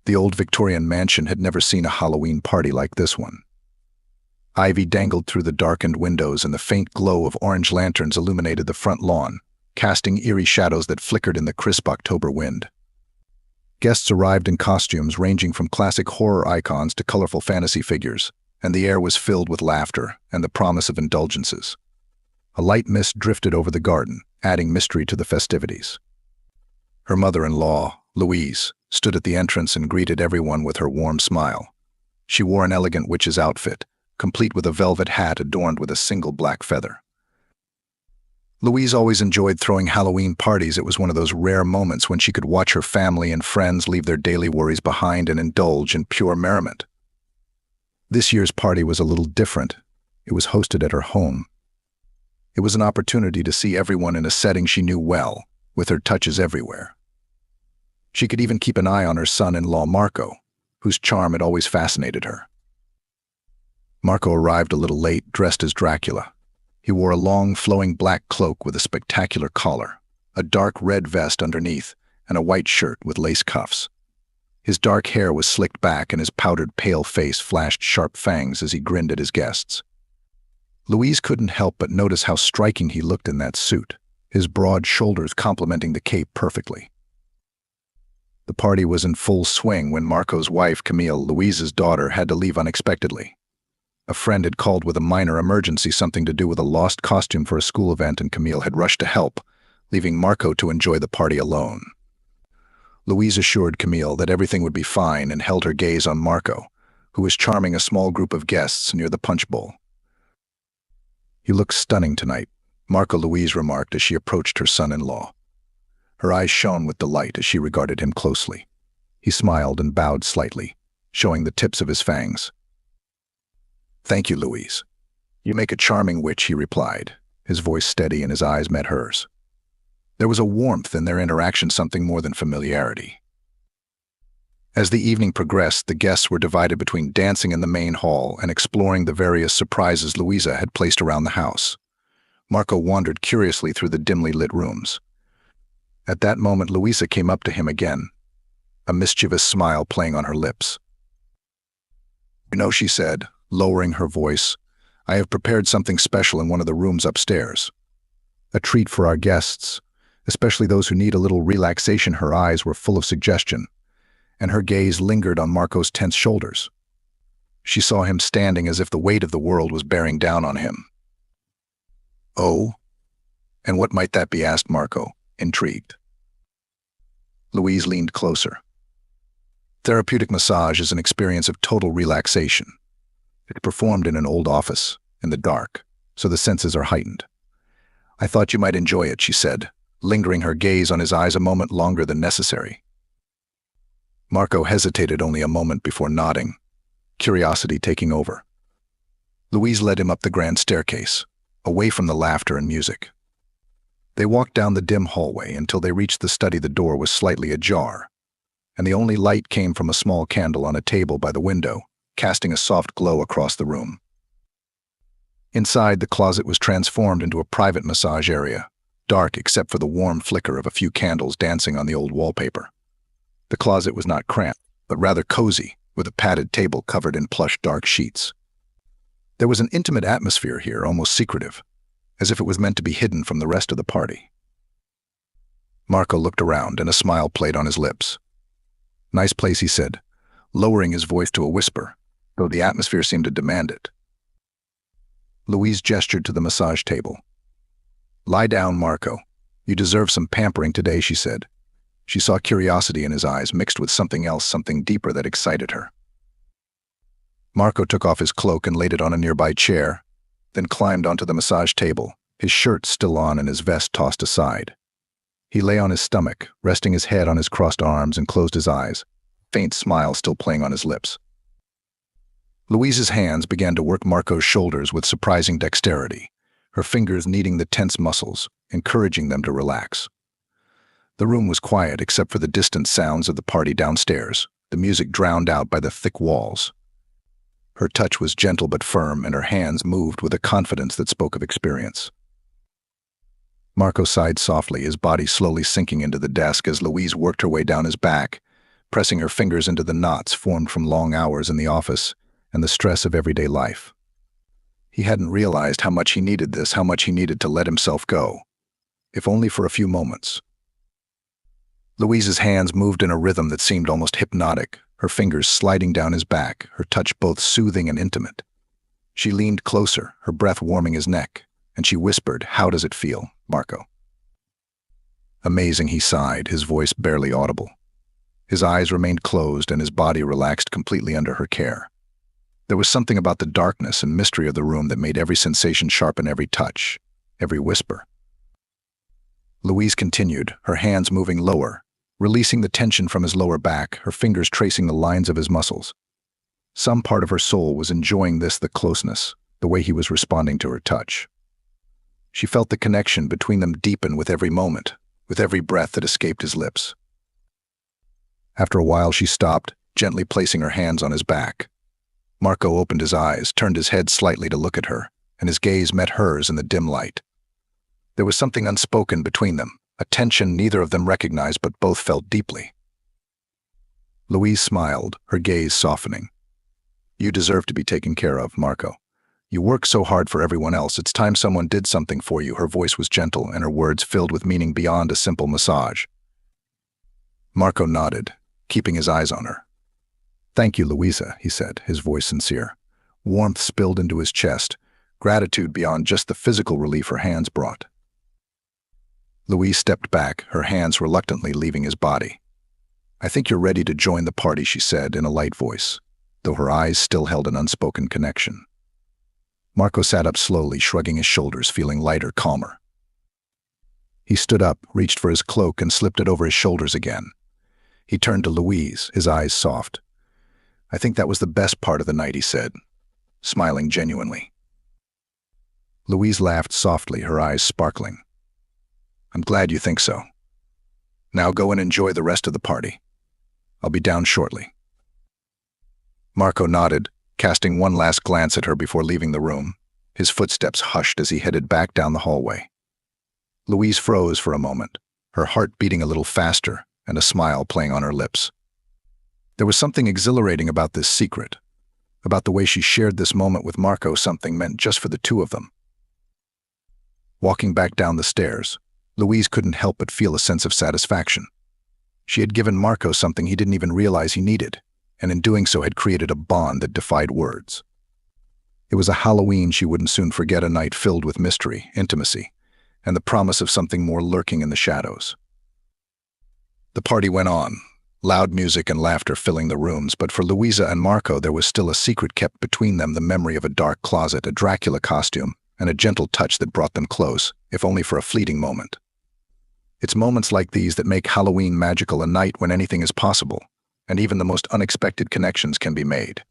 The old Victorian mansion had never seen a Halloween party like this one. Ivy dangled through the darkened windows, and the faint glow of orange lanterns illuminated the front lawn, casting eerie shadows that flickered in the crisp October wind. Guests arrived in costumes ranging from classic horror icons to colorful fantasy figures, and the air was filled with laughter and the promise of indulgences. A light mist drifted over the garden, adding mystery to the festivities. Her mother-in-law, Louise, stood at the entrance and greeted everyone with her warm smile. She wore an elegant witch's outfit, complete with a velvet hat adorned with a single black feather. Louise always enjoyed throwing Halloween parties. It was one of those rare moments when she could watch her family and friends leave their daily worries behind and indulge in pure merriment. This year's party was a little different. It was hosted at her home. It was an opportunity to see everyone in a setting she knew well, with her touches everywhere. She could even keep an eye on her son-in-law Marco, whose charm had always fascinated her. Marco arrived a little late, dressed as Dracula. He wore a long, flowing black cloak with a spectacular collar, a dark red vest underneath, and a white shirt with lace cuffs. His dark hair was slicked back, and his powdered pale face flashed sharp fangs as he grinned at his guests. Louise couldn't help but notice how striking he looked in that suit, his broad shoulders complementing the cape perfectly. The party was in full swing when Marco's wife, Camille, Louise's daughter, had to leave unexpectedly. A friend had called with a minor emergency, something to do with a lost costume for a school event, and Camille had rushed to help, leaving Marco to enjoy the party alone. Louise assured Camille that everything would be fine and held her gaze on Marco, who was charming a small group of guests near the punch bowl. "You look stunning tonight," Marco Louise remarked as she approached her son-in-law. Her eyes shone with delight as she regarded him closely. He smiled and bowed slightly, showing the tips of his fangs. "Thank you, Louise. You make a charming witch," he replied, his voice steady and his eyes met hers. There was a warmth in their interaction, something more than familiarity. As the evening progressed, the guests were divided between dancing in the main hall and exploring the various surprises Louisa had placed around the house. Marco wandered curiously through the dimly lit rooms. At that moment, Louisa came up to him again, a mischievous smile playing on her lips. "You know," she said, lowering her voice, "I have prepared something special in one of the rooms upstairs. A treat for our guests, especially those who need a little relaxation." Her eyes were full of suggestion, and her gaze lingered on Marco's tense shoulders. She saw him standing as if the weight of the world was bearing down on him. "Oh? And what might that be?" asked Marco, intrigued. Louise leaned closer. Therapeutic massage is an experience of total relaxation. It's performed in an old office, in the dark, so the senses are heightened. "I thought you might enjoy it," she said, lingering her gaze on his eyes a moment longer than necessary. Marco hesitated only a moment before nodding, curiosity taking over. Louise led him up the grand staircase, away from the laughter and music. They walked down the dim hallway until they reached the study. The door was slightly ajar, and the only light came from a small candle on a table by the window, casting a soft glow across the room. Inside, the closet was transformed into a private massage area, dark except for the warm flicker of a few candles dancing on the old wallpaper. The closet was not cramped, but rather cozy, with a padded table covered in plush dark sheets. There was an intimate atmosphere here, almost secretive, as if it was meant to be hidden from the rest of the party. Marco looked around, and a smile played on his lips. "Nice place," he said, lowering his voice to a whisper, though the atmosphere seemed to demand it. Louise gestured to the massage table. "Lie down, Marco. You deserve some pampering today," she said. She saw curiosity in his eyes mixed with something else, something deeper that excited her. Marco took off his cloak and laid it on a nearby chair, then climbed onto the massage table, his shirt still on and his vest tossed aside. He lay on his stomach, resting his head on his crossed arms, and closed his eyes, a faint smile still playing on his lips. Louise's hands began to work Marco's shoulders with surprising dexterity, her fingers kneading the tense muscles, encouraging them to relax. The room was quiet except for the distant sounds of the party downstairs, the music drowned out by the thick walls. Her touch was gentle but firm, and her hands moved with a confidence that spoke of experience. Marco sighed softly, his body slowly sinking into the desk as Louise worked her way down his back, pressing her fingers into the knots formed from long hours in the office and the stress of everyday life. He hadn't realized how much he needed this, how much he needed to let himself go, if only for a few moments. Louise's hands moved in a rhythm that seemed almost hypnotic, her fingers sliding down his back, her touch both soothing and intimate. She leaned closer, her breath warming his neck, and she whispered, "How does it feel, Marco?" "Amazing," he sighed, his voice barely audible. His eyes remained closed and his body relaxed completely under her care. There was something about the darkness and mystery of the room that made every sensation sharpen every touch, every whisper. Louise continued, her hands moving lower, releasing the tension from his lower back, her fingers tracing the lines of his muscles. Some part of her soul was enjoying the closeness, the way he was responding to her touch. She felt the connection between them deepen with every moment, with every breath that escaped his lips. After a while she stopped, gently placing her hands on his back. Marco opened his eyes, turned his head slightly to look at her, and his gaze met hers in the dim light. There was something unspoken between them, a tension neither of them recognized but both felt deeply. Louise smiled, her gaze softening. "You deserve to be taken care of, Marco. You work so hard for everyone else, it's time someone did something for you." Her voice was gentle and her words filled with meaning beyond a simple massage. Marco nodded, keeping his eyes on her. "Thank you, Louisa," he said, his voice sincere. Warmth spilled into his chest, gratitude beyond just the physical relief her hands brought. Louise stepped back, her hands reluctantly leaving his body. "I think you're ready to join the party," she said in a light voice, though her eyes still held an unspoken connection. Marco sat up slowly, shrugging his shoulders, feeling lighter, calmer. He stood up, reached for his cloak, and slipped it over his shoulders again. He turned to Louise, his eyes soft. "I think that was the best part of the night," he said, smiling genuinely. Louise laughed softly, her eyes sparkling. "I'm glad you think so. Now go and enjoy the rest of the party. I'll be down shortly." Marco nodded, casting one last glance at her before leaving the room. His footsteps hushed as he headed back down the hallway. Louise froze for a moment, her heart beating a little faster and a smile playing on her lips. There was something exhilarating about this secret, about the way she shared this moment with Marco, something meant just for the two of them. Walking back down the stairs, Louise couldn't help but feel a sense of satisfaction. She had given Marco something he didn't even realize he needed, and in doing so had created a bond that defied words. It was a Halloween she wouldn't soon forget, a night filled with mystery, intimacy, and the promise of something more lurking in the shadows. The party went on, loud music and laughter filling the rooms, but for Louisa and Marco there was still a secret kept between them, the memory of a dark closet, a Dracula costume, and a gentle touch that brought them close, if only for a fleeting moment. It's moments like these that make Halloween magical, a night when anything is possible, and even the most unexpected connections can be made.